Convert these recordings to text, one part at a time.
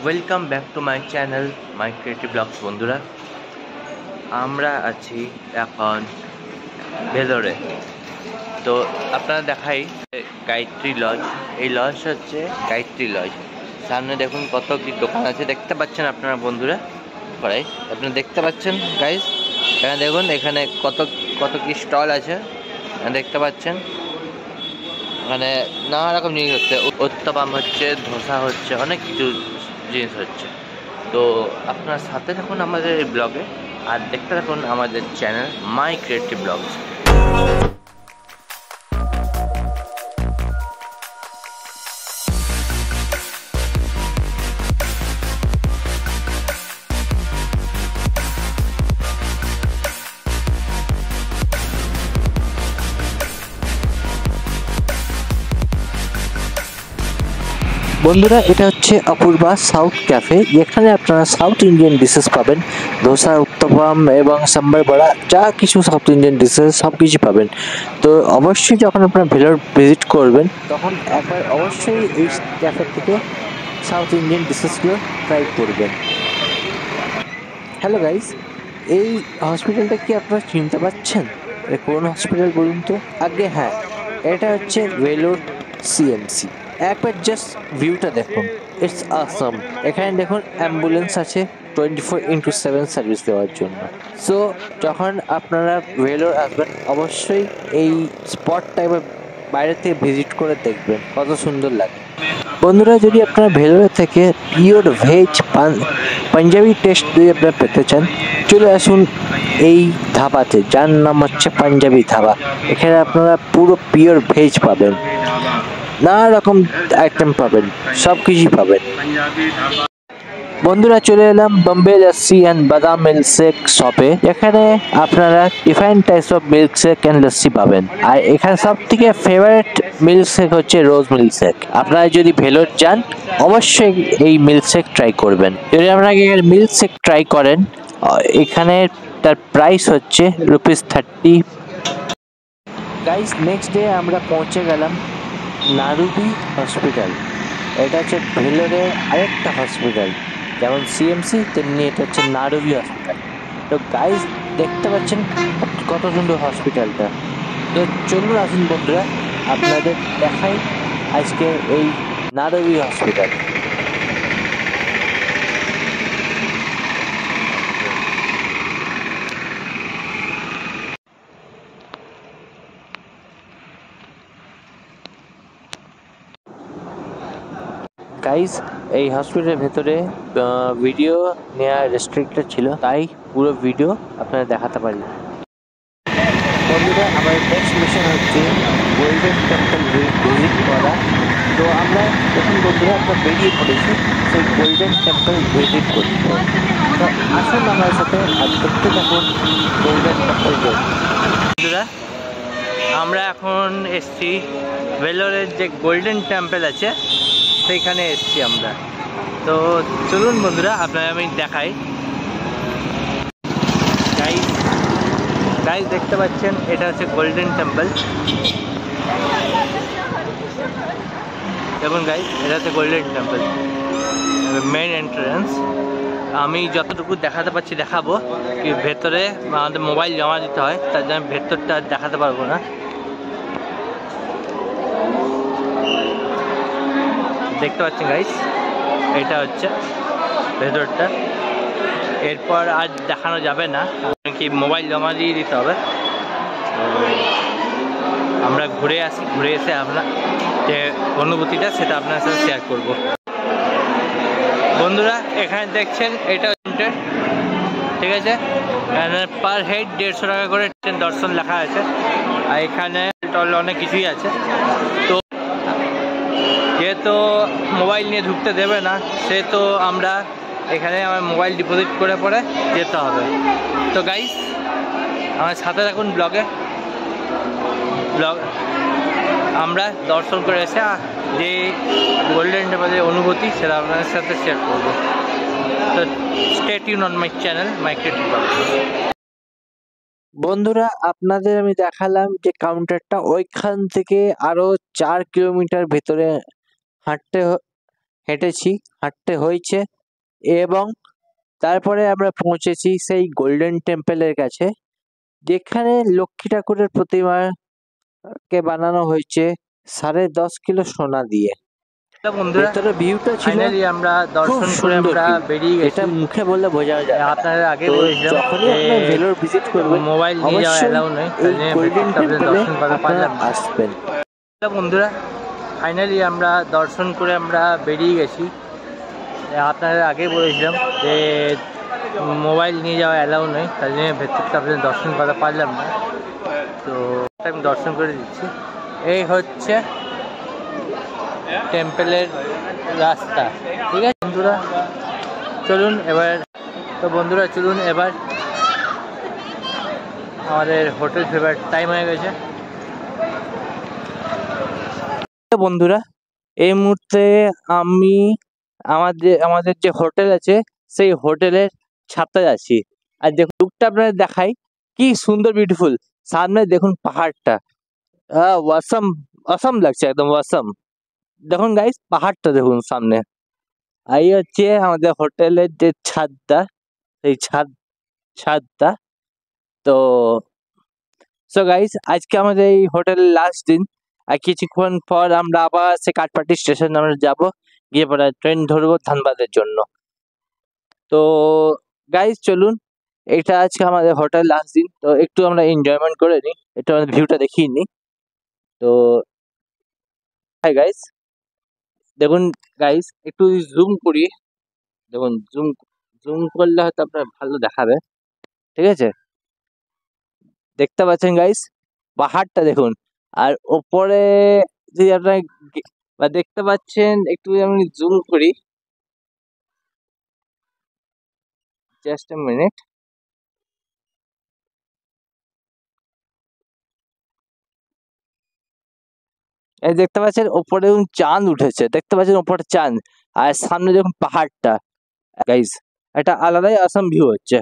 Welcome back to my channel my creative blogs. বন্ধুরা, আমরা আছি এখন ভেলোরে। তো আপনারা দেখাই গায়ত্রী লজ। এই লজ হচ্ছে গায়ত্রী লজ। সামনে দেখুন কত কি দোকান আছে, দেখতে পাচ্ছেন আপনারা বন্ধুরা। পড়াই আপনারা দেখতে পাচ্ছেন গাইজ, এখানে দেখুন এখানে কত কত কি স্টল আছে দেখতে পাচ্ছেন। মানে নানা রকম জিনিস হচ্ছে, উত্তপম হচ্ছে, ধোসা হচ্ছে, অনেক কিছু জিনিস হচ্ছে। তো আপনার সাথে থাকুন আমাদের এই ব্লগে আর দেখতে থাকুন আমাদের চ্যানেল মাই ক্রিয়েটিভ ব্লগস। বন্ধুরা, এটা হচ্ছে অপূর্বা সাউথ ক্যাফে, যেখানে আপনারা সাউথ ইন্ডিয়ান ডিশেস পাবেন। ধোসা, উত্তপম এবং সাম্বার বড়া, যা কিছু সাউথ ইন্ডিয়ান ডিশেস সব কিছু পাবেন। তো অবশ্যই যখন আপনারা ভেলোর ভিজিট করবেন তখন একবার অবশ্যই এই ক্যাফে থেকে সাউথ ইন্ডিয়ান ডিশেসগুলো ট্রাই করবেন। হ্যালো গাইস, এই হসপিটালটা কি আপনারা চিনতে পারছেন? কোন হসপিটাল বলুন তো? আগে হ্যাঁ, এটা হচ্ছে ভেলোর সিএমসি। একবার জাস্ট ভিউটা দেখুন, ইটস আসাম। এখানে দেখুন অ্যাম্বুলেন্স আছে 24/7 সার্ভিস দেওয়ার জন্য। সো যখন আপনারা ভেলোর আসবেন অবশ্যই এই স্পটটা এবার বাইরে থেকে ভিজিট করে দেখবেন, কত সুন্দর লাগে। বন্ধুরা, যদি আপনারা ভেলোরে থেকে পিওর ভেজ পাঞ্জাবি টেস্ট যদি আপনারা পেতে চান, চলে আসুন এই ধাবাতে, যার নাম হচ্ছে পাঞ্জাবি ধাবা। এখানে আপনারা পুরো পিওর ভেজ পাবেন, নানা রকম আইটেম পাবেন, সব কিছুই পাবেন। বন্ধুরা, চলে এলাম বোম্বে লস্যি অ্যান্ড বাদাম মিল্কশেক শপে। এখানে আপনারা different types of milkshake and lassi পাবেন। আর এখানে সব থেকে ফেভারিট মিল্কশেক হচ্ছে রোজ মিল্কশেক। আপনারা যদি ভেলোর যান অবশ্যই এই মিল্কশেক ট্রাই করবেন। যদি আপনারা মিল্কশেক ট্রাই করেন, এখানে তার প্রাইস হচ্ছে ₹30। গাইস, নেক্সট ডে আমরা পৌঁছে গেলাম নারুবি হসপিটাল। এটা হচ্ছে ভেলোরের আরেকটা হসপিটাল, যেমন সিএমসি তেমনি এটা হচ্ছে নারুবি হসপিটাল। তো গাইস, দেখতে পাচ্ছেন কত সুন্দর হসপিটালটা। তো চলুন আসুন বন্ধুরা, আপনাদের দেখাই আজকে এই নারুবি হসপিটাল। গাইস, এই হসপিটালের ভেতরে ভিডিও নেওয়া রেস্ট্রিক্টেড ছিল, তাই পুরো ভিডিও আপনারা দেখাতে পারি। বন্ধুরা, আমাদের নেক্সট মিশন হচ্ছে গোল্ডেন টেম্পল ভিজিট করা। তো আমরা দেখুন বন্ধুরা, আমরা বেরিয়ে পড়েছি সেই গোল্ডেন টেম্পল ভিজিট করতে। তো আসুন আমার সাথে আর দেখতে থাকুন গোল্ডেন টেম্পল। বন্ধুরা, আমরা এখন এসছি ভেলোরের যে গোল্ডেন টেম্পল আছে সেইখানে এসছি আমরা। তো চলুন বন্ধুরা, আপনারা আমি দেখাই। গাইস দেখতে পাচ্ছেন এটা হচ্ছে গোল্ডেন টেম্পল। দেখুন গাইস, এটা হচ্ছে গোল্ডেন টেম্পল মেইন এন্ট্রান্স। আমি যতটুকু দেখাতে পারছি দেখাবো, কি ভেতরে আমাদের মোবাইল জমা দিতে হয়, তার জন্য ভেতরটা দেখাতে পারবো না। দেখতে পাচ্ছেন গাইস, এটা হচ্ছে ভেতরটা। এরপর আজ দেখানো যাবে না, কি মোবাইল জমা দিয়ে দিতে হবে। আমরা ঘুরে আসি, ঘুরে এসে আমরা যে অনুভূতিটা সেটা আপনার সাথে শেয়ার করব। বন্ধুরা, এখানে দেখছেন এটা ঠিক আছে, পার হেড 150 টাকা করে দর্শন লেখা আছে। আর এখানে অনেক কিছুই আছে। তো যেহেতু মোবাইল নিয়ে ঢুকতে দেবে না, সেহেতু আমরা এখানে আমার মোবাইল ডিপোজিট করে পরে যেতে হবে। তো গাইস, আমার সাথে থাকুন ব্লগ আমরা দর্শন করে এসে যে গোল্ডেন টেম্পলের অনুভূতি সেটা আপনাদের সাথে শেয়ার করবো। তো stay tune on my channel my creative blogs. বন্ধুরা, আপনাদের আমি দেখালাম যে কাউন্টারটা ওইখান থেকে আরো 4 কিলোমিটার ভেতরে হাঁটতে হেঁটেছি, হাঁটতে হয়েছে এবং তারপরে আমরা পৌঁছেছি সেই গোল্ডেন টেম্পলের কাছে, যেখানে লক্ষ্মী ঠাকুরের প্রতিমাকে বানানো হয়েছে 10.5 কিলো সোনা দিয়ে। তো বন্ধুরা ভেতরে ভিউটা ছিল ফাইনালি আমরা খুব দর্শন করে সুন্দর আমরা ভিউ, বেরিয়ে যেটা গেছি। মুখে বললে বোঝা যায় না। আপনাদের আগে তো বলেছিলাম যখনই যে আপনার ভেলোর ভিজিট করবেন মোবাইল নিয়ে যাওয়া অবশ্যই অ্যালাউ নয়, এই তাই জন্য গোল্ডেন ভেতরটা আপনাদের টেম্পলে দর্শন করতে আপনারা পারলাম না। আসবেন। তো বন্ধুরা ফাইনালি আমরা দর্শন করে আমরা বেরিয়ে গেছি। আপনাদের আগে বলেছিলাম যে মোবাইল নিয়ে যাওয়া অ্যালাউ নয়, তাই জন্য ভেতরটা আপনাদের দর্শন করতে পারলাম না। তো আমি দর্শন করে দিচ্ছি। এই হচ্ছে টেম্পলের রাস্তা, ঠিক আছে বন্ধুরা। চলুন এবার আমাদের হোটেল ফেরার টাইম হয়ে গেছে। বন্ধুরা এই মুহূর্তে আমি আমাদের যে হোটেল আছে সেই হোটেলের ছাদে আছি। আর দেখুন লুকটা আপনাদের দেখাই, কি সুন্দর বিউটিফুল। সামনে দেখুন পাহাড়টা, ওয়াসাম অসম লাগছে, একদম ওয়াসাম। দেখুন গাইস পাহাড়টা দেখুন সামনে। এই হচ্ছে আমাদের হোটেলের যে ছাদটা, সেই ছাদটা। তো গাইস আজকে আমাদের এই হোটেলের লাস্ট দিন। আর কিছুক্ষণ পর আমরা আবার সে কাঠপাটি স্টেশন আমরা যাব, গিয়ে পরে ট্রেন ধরবো ধানবাদের জন্য। তো গাইস চলুন, এটা আজকে আমাদের হোটেল লাস্ট দিন, তো একটু আমরা এনজয়মেন্ট করে নিই, একটু আমাদের ভিউটা দেখিয়ে নিই। তো হাই গাইস, দেখুন গাইস একটু জুম করি, দেখুন জুম জুম করলে হয়তো আপনার ভালো দেখাবে, ঠিক আছে। দেখতে পাচ্ছেন গাইস পাহাড়টা দেখুন, আর ওপরে যে আপনার দেখতে পাচ্ছেন, একটু আমি জুম করি, জাস্ট এ মিনিট। এই দেখতে পাচ্ছেন ওপরে চাঁদ উঠেছে, দেখতে পাচ্ছেন ওপরে চাঁদ, আর সামনে দেখুন পাহাড়টা। গাইস একটা আলাদাই আসাম ভিউ হচ্ছে।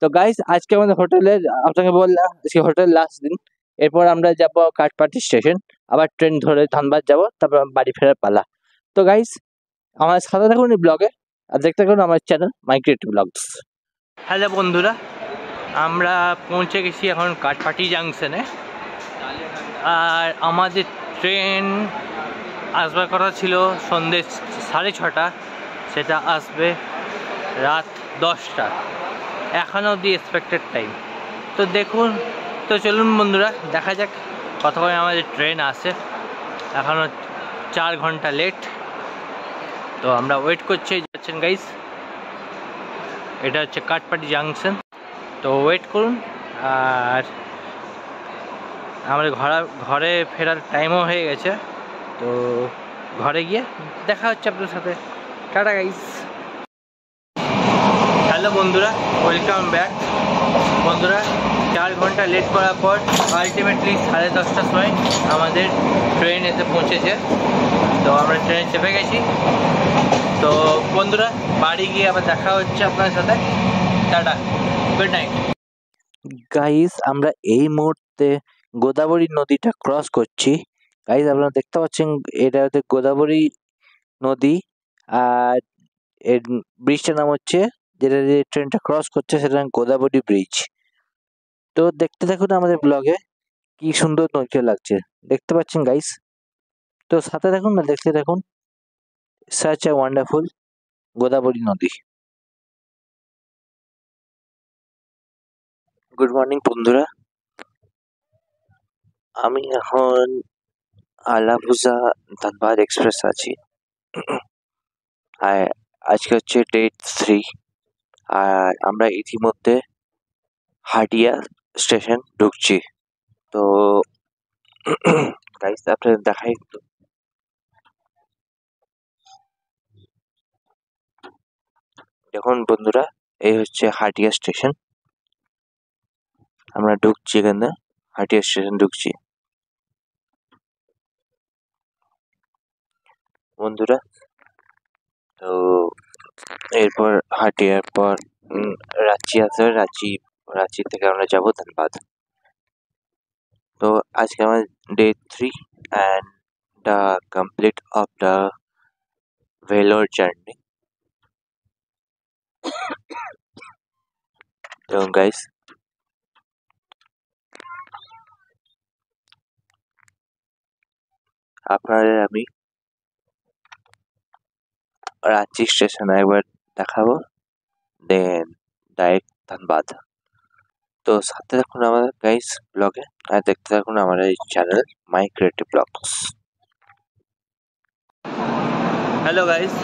তো গাইস আজকে আমাদের হোটেলের, আপনাকে বললাম আজকে হোটেল লাস্ট দিন। এরপর আমরা যাব কাঠপাটি স্টেশন, আবার ট্রেন ধরে ধানবাদ যাব, তারপর বাড়ি ফেরার পালা। তো গাইস আমার সাথে থাকুন এই ব্লগে, আর দেখতে থাকুন আমার channel my creative blogs. Hello বন্ধুরা, আমরা পৌঁছে গেছি এখন কাঠপাটি জাংশনে। আর আমাদের ট্রেন আসবার কথা ছিল সন্ধ্যে 6:30, সেটা আসবে রাত 10টা, এখনও অবধি এক্সপেক্টেড টাইম। তো দেখুন, তো চলুন বন্ধুরা দেখা যাক কতক্ষণে আমাদের ট্রেন আসে। এখনও 4 ঘন্টা লেট, তো আমরা ওয়েট করছি। যাচ্ছেন গাইস, এটা হচ্ছে কাঠপাটি জাংশন, তো ওয়েট করুন। আর আমাদের ঘরে ফেরার টাইমও হয়ে গেছে, তো ঘরে গিয়ে দেখা হচ্ছে আপনার সাথে। Tata guys. হ্যালো বন্ধুরা, ওয়েলকাম ব্যাক। বন্ধুরা 4 ঘন্টা লেট করার পর আলটিমেটলি 10:30টার সময় আমাদের ট্রেন এসে পৌঁছেছে। তো আমরা ট্রেনে চেপে গেছি। তো বন্ধুরা বাড়ি গিয়ে আবার দেখা হচ্ছে আপনার সাথে। Tata, good night. গাইস আমরা এই মুহূর্তে গোদাবরী নদীটা ক্রস করছি। গাইস আপনারা দেখতে পাচ্ছেন এটা হচ্ছে গোদাবরী নদী, আর এর ব্রিজটার নাম হচ্ছে, যেটা যে ট্রেনটা ক্রস করছে সেটা গোদাবরী ব্রিজ। তো দেখতে থাকুন আমাদের ব্লগে, কি সুন্দর নদীটা লাগছে দেখতে পাচ্ছেন গাইস। তো সাথে থাকুন না, দেখতে থাকুন। সাচ এ ওয়ান্ডারফুল গোদাবরী নদী। গুড মর্নিং বন্ধুরা, আমি এখন আলাভুজা ধানবাদ এক্সপ্রেস আছি। আর আজকে হচ্ছে ডে 3, আর আমরা ইতিমধ্যে হাটিয়া স্টেশন ঢুকছি। তো গাইস আপনাদের দেখাই একটু, দেখুন বন্ধুরা এই হচ্ছে হাটিয়া স্টেশন। আমরা ঢুকছি এখানে, হাটিয়া স্টেশন ঢুকছি বন্ধুরা। তো এরপর হাটিয়ার পর রাঁচি আছে, রাঁচি থেকে আমরা যাবো ধানবাদ। তো আজকে আমার day 3 and the complete of the Vellore journey. এবং গাইস আপনাদের আমি রাঁচি স্টেশনে একবার দেখাবো, দেন ডাইরেক্ট ধানবাদ। তো সাথে থাকুন আমাদের গাইস ব্লগে, আর দেখতে থাকুন আমাদের এই channel my creative blogs. Hello guys,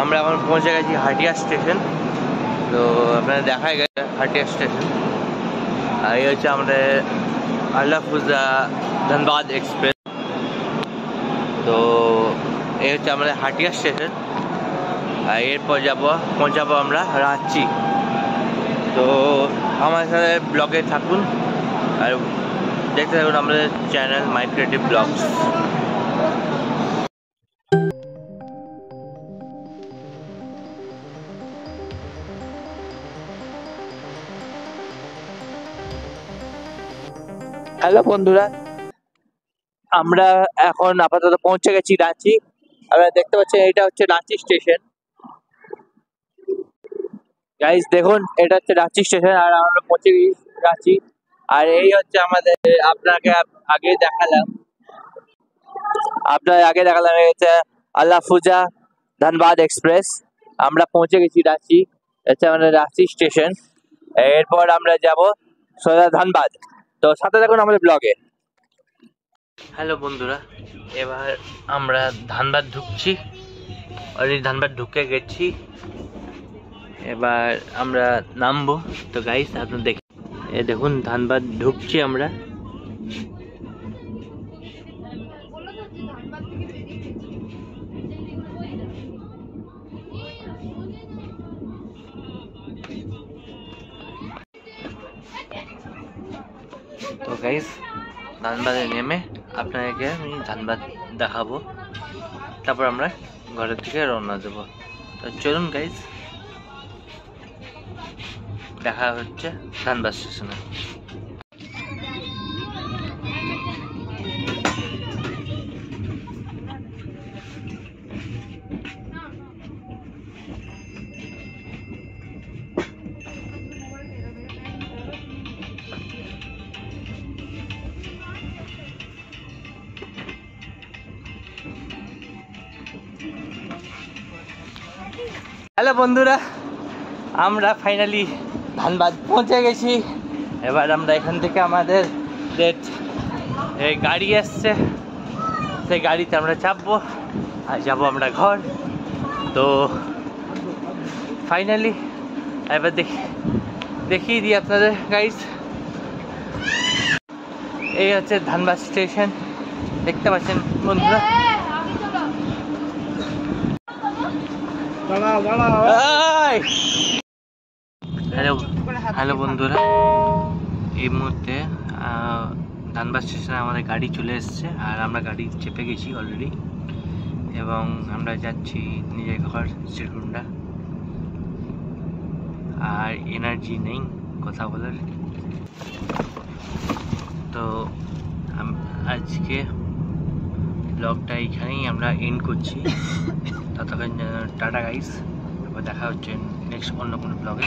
আমরা এখন পৌঁছে গেছি হাটিয়া স্টেশন। তো আপনারা দেখাই গেছে হাটিয়া স্টেশন, আর এই হচ্ছে আমাদের আল্লাফুজা ধানবাদ এক্সপ্রেস। তো এই হচ্ছে আমাদের হাটিয়া স্টেশন, আর এরপর পৌঁছাবো আমরা রাঁচি। তো আমাদের সাথে ব্লগে থাকুন আর দেখতে থাকুন আমাদের channel my creative blogs. Hello বন্ধুরা, আমরা এখন আপাতত পৌঁছে গেছি রাঁচি। আপনারা দেখতে পাচ্ছেন এটা হচ্ছে রাঁচি স্টেশন। গাইস দেখুন, এটা হচ্ছে রাঁচি স্টেশন, আর আমরা পৌঁছে গেছি রাঁচি। আর এই হচ্ছে আমাদের আপনাকে আগে দেখালাম এই হচ্ছে আল্লাফুজা ধানবাদ এক্সপ্রেস। আমরা পৌঁছে গেছি রাঁচি, হচ্ছে আমাদের রাঁচি স্টেশন। এরপর আমরা যাব সোজা ধানবাদ। তো সাথে থাকুন আমাদের ব্লগে। হ্যালো বন্ধুরা, এবার আমরা ধানবাদ ঢুকছি, অলরেডি ধানবাদ ঢুকে গেছি। এবার আমরা নামবো। তো গাইস আপনারা দেখুন ধানবাদ ঢুকছি আমরা। তো গাইস ধানবাদে নেমে আপনাদেরকে আমি ধানবাদ দেখাবো, তারপর আমরা ঘরের থেকে রওনা দেবো। তো চলুন গাইস, দেখা হচ্ছে ধানবাদ স্টেশনে। হ্যালো বন্ধুরা, আমরা ফাইনালি ধানবাদ পৌঁছে গেছি। এবার আমরা এখান থেকে আমাদের এই গাড়ি আসছে, সেই গাড়িতে আমরা চাপবো আর যাবো আমরা ঘর। তো ফাইনালি এবার দেখিয়ে দিই আপনাদের গাইস। এই হচ্ছে ধানবাদ স্টেশন, দেখতে পাচ্ছেন বন্ধুরা। হ্যালো বন্ধুরা, এই মুহূর্তে ধানবাদ স্টেশনে আমাদের গাড়ি চলে এসেছে, আর আমরা গাড়ি চেপে গেছি অলরেডি, এবং আমরা যাচ্ছি নিজের ঘর শ্রীকুণ্ডা। আর এনার্জি নেই কথা বলার। তো আজকে ব্লগটা এইখানেই আমরা এন্ড করছি। ততক্ষণ টাটা গাইস, দেখা হচ্ছে নেক্সট অন্য কোনো ব্লগে।